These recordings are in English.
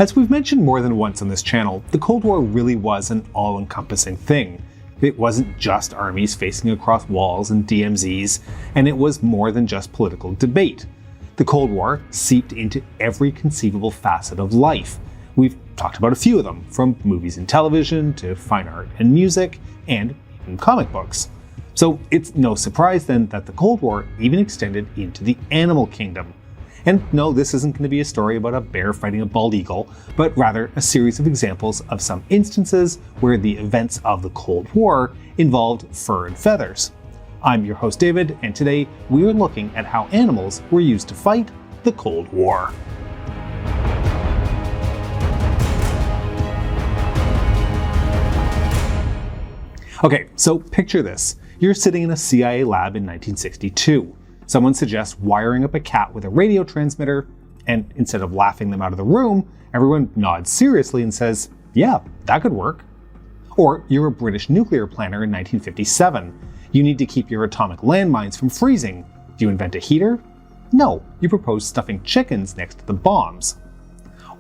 As we've mentioned more than once on this channel, the Cold War really was an all-encompassing thing. It wasn't just armies facing across walls and DMZs, and it was more than just political debate. The Cold War seeped into every conceivable facet of life. We've talked about a few of them, from movies and television to fine art and music, and even comic books. So it's no surprise then that the Cold War even extended into the animal kingdom. And no, this isn't going to be a story about a bear fighting a bald eagle, but rather a series of examples of some instances where the events of the Cold War involved fur and feathers. I'm your host David, and today we are looking at how animals were used to fight the Cold War. Okay, so picture this. You're sitting in a CIA lab in 1962. Someone suggests wiring up a cat with a radio transmitter, and instead of laughing them out of the room, everyone nods seriously and says, yeah, that could work. Or you're a British nuclear planner in 1957. You need to keep your atomic landmines from freezing. Do you invent a heater? No, you propose stuffing chickens next to the bombs.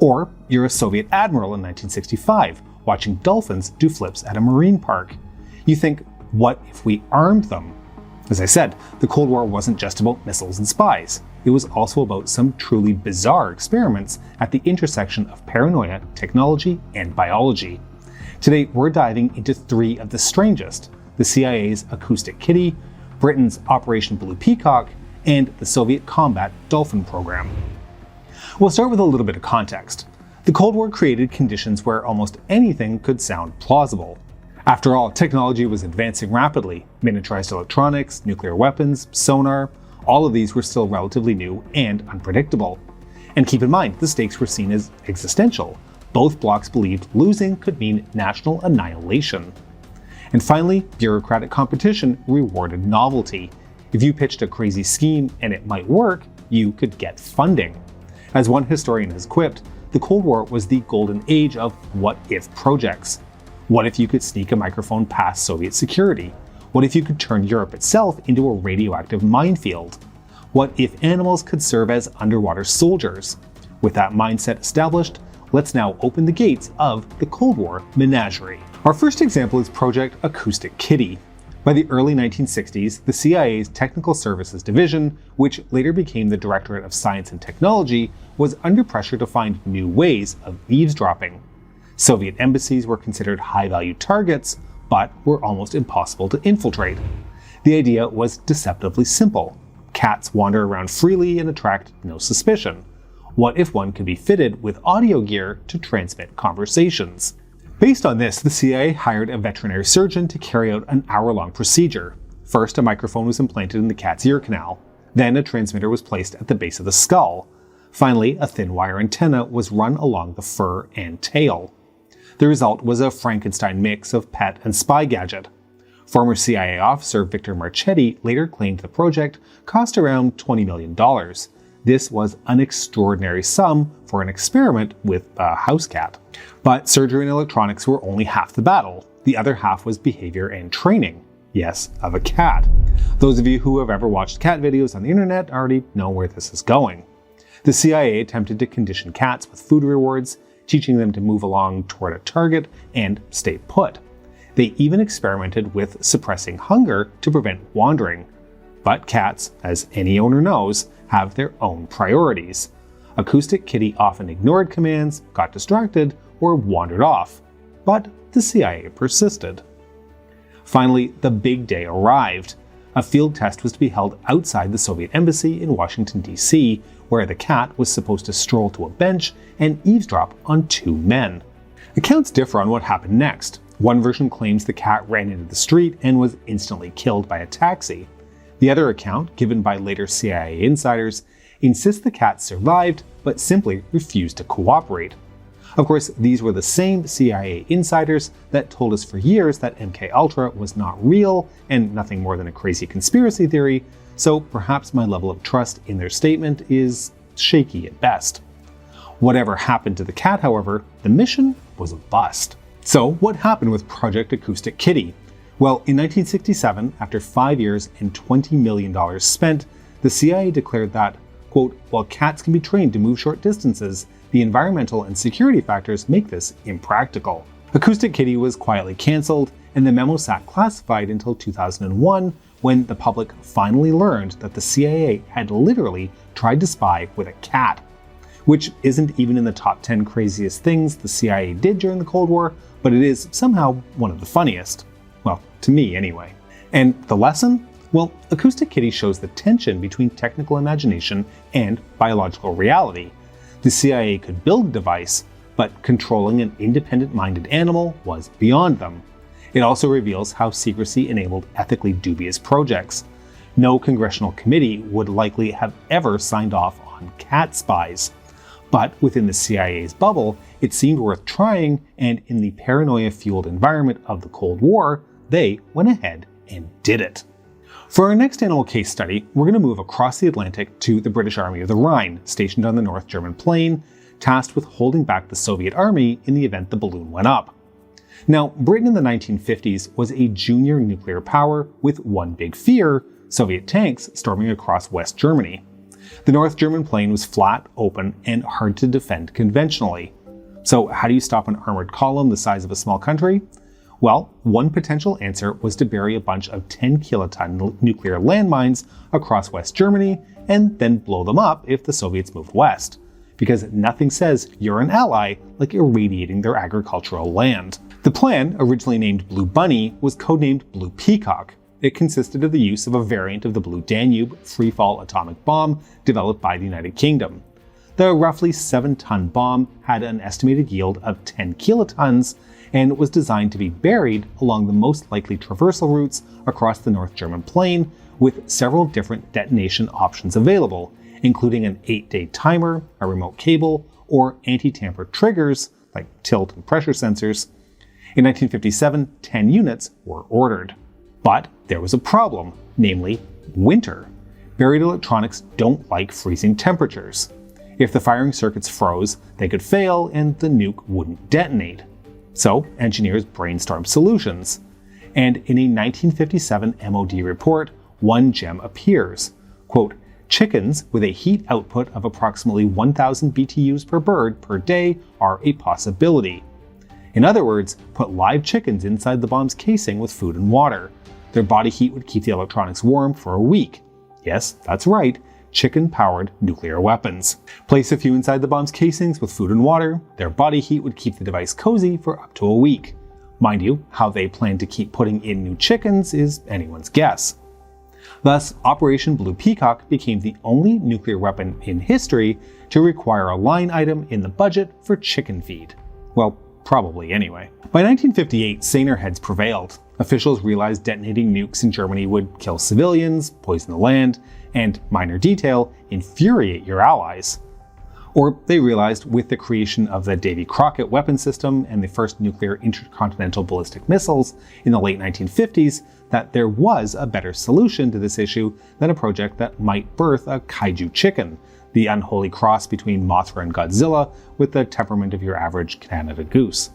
Or you're a Soviet admiral in 1965, watching dolphins do flips at a marine park. You think, what if we armed them? As I said, the Cold War wasn't just about missiles and spies. It was also about some truly bizarre experiments at the intersection of paranoia, technology, and biology. Today, we're diving into three of the strangest: the CIA's Acoustic Kitty, Britain's Operation Blue Peacock, and the Soviet combat dolphin program. We'll start with a little bit of context. The Cold War created conditions where almost anything could sound plausible. After all, technology was advancing rapidly. Miniaturized electronics, nuclear weapons, sonar, all of these were still relatively new and unpredictable. And keep in mind, the stakes were seen as existential. Both blocs believed losing could mean national annihilation. And finally, bureaucratic competition rewarded novelty. If you pitched a crazy scheme and it might work, you could get funding. As one historian has quipped, the Cold War was the golden age of what-if projects. What if you could sneak a microphone past Soviet security? What if you could turn Europe itself into a radioactive minefield? What if animals could serve as underwater soldiers? With that mindset established, let's now open the gates of the Cold War menagerie. Our first example is Project Acoustic Kitty. By the early 1960s, the CIA's Technical Services Division, which later became the Directorate of Science and Technology, was under pressure to find new ways of eavesdropping. Soviet embassies were considered high-value targets, but were almost impossible to infiltrate. The idea was deceptively simple. Cats wander around freely and attract no suspicion. What if one could be fitted with audio gear to transmit conversations? Based on this, the CIA hired a veterinary surgeon to carry out an hour-long procedure. First, a microphone was implanted in the cat's ear canal. Then a transmitter was placed at the base of the skull. Finally, a thin wire antenna was run along the fur and tail. The result was a Frankenstein mix of pet and spy gadget. Former CIA officer Victor Marchetti later claimed the project cost around $20 million. This was an extraordinary sum for an experiment with a house cat. But surgery and electronics were only half the battle. The other half was behavior and training. Yes, of a cat. Those of you who have ever watched cat videos on the internet already know where this is going. The CIA attempted to condition cats with food rewards, teaching them to move along toward a target and stay put. They even experimented with suppressing hunger to prevent wandering. But cats, as any owner knows, have their own priorities. Acoustic Kitty often ignored commands, got distracted, or wandered off. But the CIA persisted. Finally, the big day arrived. A field test was to be held outside the Soviet embassy in Washington, D.C., where the cat was supposed to stroll to a bench and eavesdrop on two men. Accounts differ on what happened next. One version claims the cat ran into the street and was instantly killed by a taxi. The other account, given by later CIA insiders, insists the cat survived but simply refused to cooperate. Of course, these were the same CIA insiders that told us for years that MKUltra was not real and nothing more than a crazy conspiracy theory, so perhaps my level of trust in their statement is shaky at best. Whatever happened to the cat, however, the mission was a bust. So what happened with Project Acoustic Kitty? Well, in 1967, after 5 years and $20 million spent, the CIA declared that, quote, while cats can be trained to move short distances, the environmental and security factors make this impractical. Acoustic Kitty was quietly cancelled, and the memo sat classified until 2001, when the public finally learned that the CIA had literally tried to spy with a cat. Which isn't even in the top 10 craziest things the CIA did during the Cold War, but it is somehow one of the funniest. Well, to me anyway. And the lesson? Well, Acoustic Kitty shows the tension between technical imagination and biological reality. The CIA could build a device, but controlling an independent-minded animal was beyond them. It also reveals how secrecy enabled ethically dubious projects. No congressional committee would likely have ever signed off on cat spies. But within the CIA's bubble, it seemed worth trying, and in the paranoia-fueled environment of the Cold War, they went ahead and did it. For our next animal case study, we're going to move across the Atlantic to the British Army of the Rhine, stationed on the North German plain, tasked with holding back the Soviet army in the event the balloon went up. Now, Britain in the 1950s was a junior nuclear power with one big fear: Soviet tanks storming across West Germany. The North German plain was flat, open, and hard to defend conventionally. So how do you stop an armored column the size of a small country? Well, one potential answer was to bury a bunch of 10-kiloton nuclear landmines across West Germany and then blow them up if the Soviets moved west. Because nothing says you're an ally like irradiating their agricultural land. The plan, originally named Blue Bunny, was codenamed Blue Peacock. It consisted of the use of a variant of the Blue Danube freefall atomic bomb developed by the United Kingdom. The roughly 7-ton bomb had an estimated yield of 10 kilotons and was designed to be buried along the most likely traversal routes across the North German plain, with several different detonation options available, including an 8-day timer, a remote cable, or anti-tamper triggers like tilt and pressure sensors. In 1957, 10 units were ordered. But there was a problem, namely winter. Buried electronics don't like freezing temperatures. If the firing circuits froze, they could fail and the nuke wouldn't detonate. So engineers brainstormed solutions. And in a 1957 MOD report, one gem appears. Quote, "Chickens with a heat output of approximately 1,000 BTUs per bird per day are a possibility." In other words, put live chickens inside the bomb's casing with food and water. Their body heat would keep the electronics warm for a week. Yes, that's right, chicken-powered nuclear weapons. Place a few inside the bomb's casings with food and water. Their body heat would keep the device cozy for up to a week. Mind you, how they plan to keep putting in new chickens is anyone's guess. Thus, Operation Blue Peacock became the only nuclear weapon in history to require a line item in the budget for chicken feed. Well, probably anyway. By 1958, saner heads prevailed. Officials realized detonating nukes in Germany would kill civilians, poison the land, and, minor detail, infuriate your allies. Or they realized with the creation of the Davy Crockett weapon system and the first nuclear intercontinental ballistic missiles in the late 1950s that there was a better solution to this issue than a project that might birth a kaiju chicken, the unholy cross between Mothra and Godzilla with the temperament of your average Canada goose.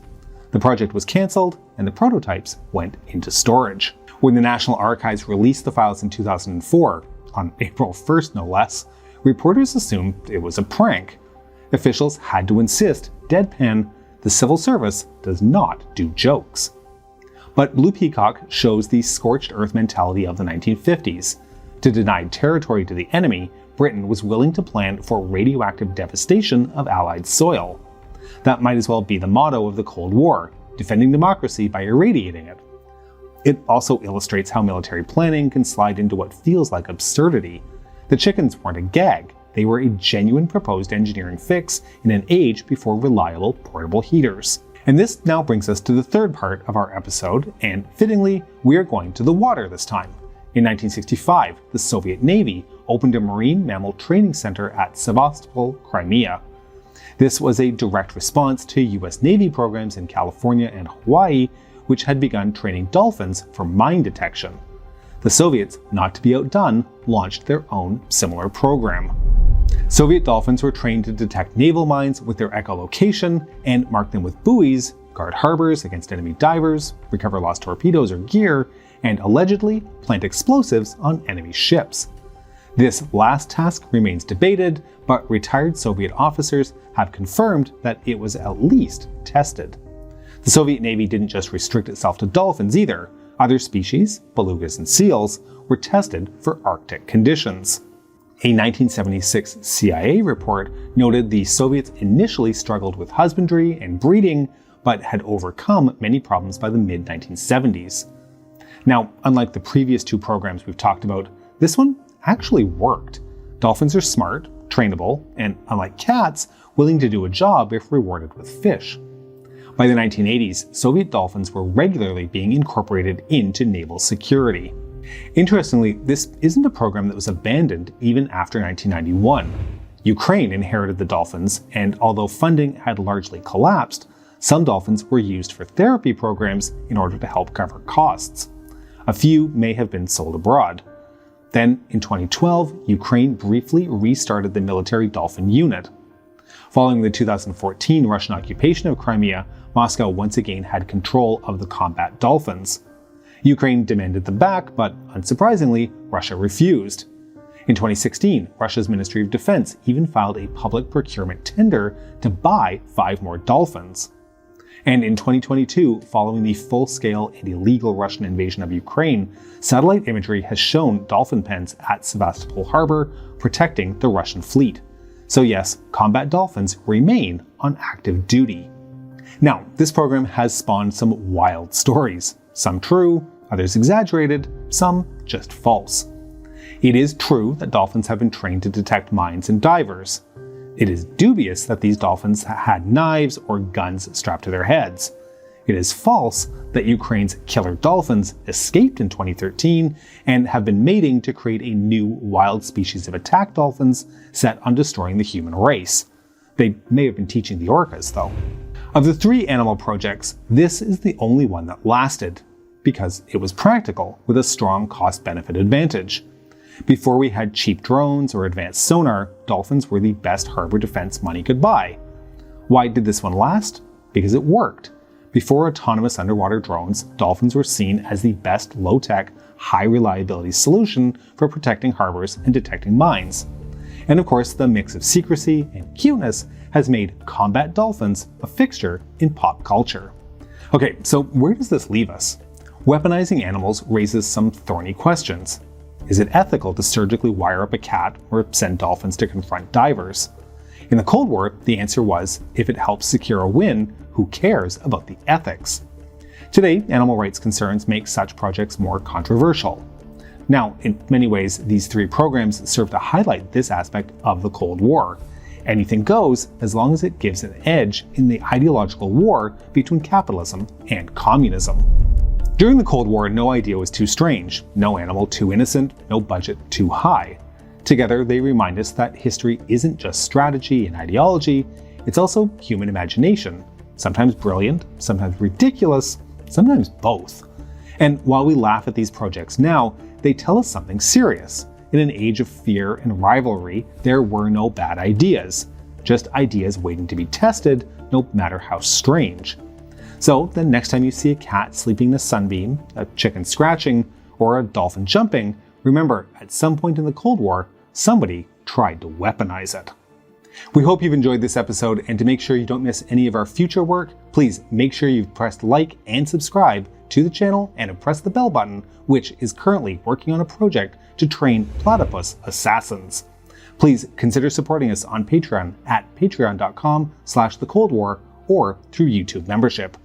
The project was cancelled, and the prototypes went into storage. When the National Archives released the files in 2004, on April 1st no less, reporters assumed it was a prank. Officials had to insist, deadpan, the civil service does not do jokes. But Blue Peacock shows the scorched earth mentality of the 1950s. To deny territory to the enemy, Britain was willing to plan for radioactive devastation of Allied soil. That might as well be the motto of the Cold War, defending democracy by irradiating it. It also illustrates how military planning can slide into what feels like absurdity. The chickens weren't a gag, they were a genuine proposed engineering fix in an age before reliable portable heaters. And this now brings us to the third part of our episode, and fittingly, we are going to the water this time. In 1965, the Soviet Navy opened a marine mammal training center at Sevastopol, Crimea. This was a direct response to US Navy programs in California and Hawaii, which had begun training dolphins for mine detection. The Soviets, not to be outdone, launched their own similar program. Soviet dolphins were trained to detect naval mines with their echolocation and mark them with buoys, guard harbors against enemy divers, recover lost torpedoes or gear, and allegedly plant explosives on enemy ships. This last task remains debated, but retired Soviet officers have confirmed that it was at least tested. The Soviet Navy didn't just restrict itself to dolphins either. Other species, belugas and seals, were tested for Arctic conditions. A 1976 CIA report noted the Soviets initially struggled with husbandry and breeding, but had overcome many problems by the mid-1970s. Now, unlike the previous two programs we've talked about, this one actually worked. Dolphins are smart, trainable, and unlike cats, willing to do a job if rewarded with fish. By the 1980s, Soviet dolphins were regularly being incorporated into naval security. Interestingly, this isn't a program that was abandoned even after 1991. Ukraine inherited the dolphins, and although funding had largely collapsed, some dolphins were used for therapy programs in order to help cover costs. A few may have been sold abroad. Then, in 2012, Ukraine briefly restarted the military dolphin unit. Following the 2014 Russian occupation of Crimea, Moscow once again had control of the combat dolphins. Ukraine demanded them back, but unsurprisingly, Russia refused. In 2016, Russia's Ministry of Defense even filed a public procurement tender to buy 5 more dolphins. And in 2022, following the full-scale and illegal Russian invasion of Ukraine, satellite imagery has shown dolphin pens at Sevastopol Harbor protecting the Russian fleet. So yes, combat dolphins remain on active duty. Now, this program has spawned some wild stories. Some true, others exaggerated, some just false. It is true that dolphins have been trained to detect mines and divers. It is dubious that these dolphins had knives or guns strapped to their heads. It is false that Ukraine's killer dolphins escaped in 2013 and have been mating to create a new wild species of attack dolphins set on destroying the human race. They may have been teaching the orcas, though. Of the 3 animal projects, this is the only one that lasted, because it was practical with a strong cost-benefit advantage. Before we had cheap drones or advanced sonar, dolphins were the best harbor defense money could buy. Why did this one last? Because it worked. Before autonomous underwater drones, dolphins were seen as the best low-tech, high-reliability solution for protecting harbors and detecting mines. And of course, the mix of secrecy and cuteness has made combat dolphins a fixture in pop culture. Okay, so where does this leave us? Weaponizing animals raises some thorny questions. Is it ethical to surgically wire up a cat or send dolphins to confront divers? In the Cold War, the answer was, if it helps secure a win, who cares about the ethics? Today, animal rights concerns make such projects more controversial. Now, in many ways, these 3 programs serve to highlight this aspect of the Cold War. Anything goes as long as it gives an edge in the ideological war between capitalism and communism. During the Cold War, no idea was too strange, no animal too innocent, no budget too high. Together, they remind us that history isn't just strategy and ideology, it's also human imagination. Sometimes brilliant, sometimes ridiculous, sometimes both. And while we laugh at these projects now, they tell us something serious. In an age of fear and rivalry, there were no bad ideas. Just ideas waiting to be tested, no matter how strange. So the next time you see a cat sleeping in a sunbeam, a chicken scratching, or a dolphin jumping, remember, at some point in the Cold War, somebody tried to weaponize it. We hope you've enjoyed this episode, and to make sure you don't miss any of our future work, please make sure you've pressed like and subscribe to the channel and have pressed the bell button, which is currently working on a project to train platypus assassins. Please consider supporting us on Patreon at patreon.com/thecoldwar or through YouTube membership.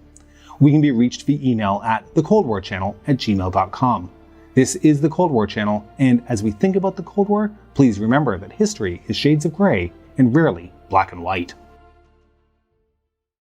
We can be reached via email at thecoldwarchannel@gmail.com. This is the Cold War Channel, and as we think about the Cold War, please remember that history is shades of gray and rarely black and white.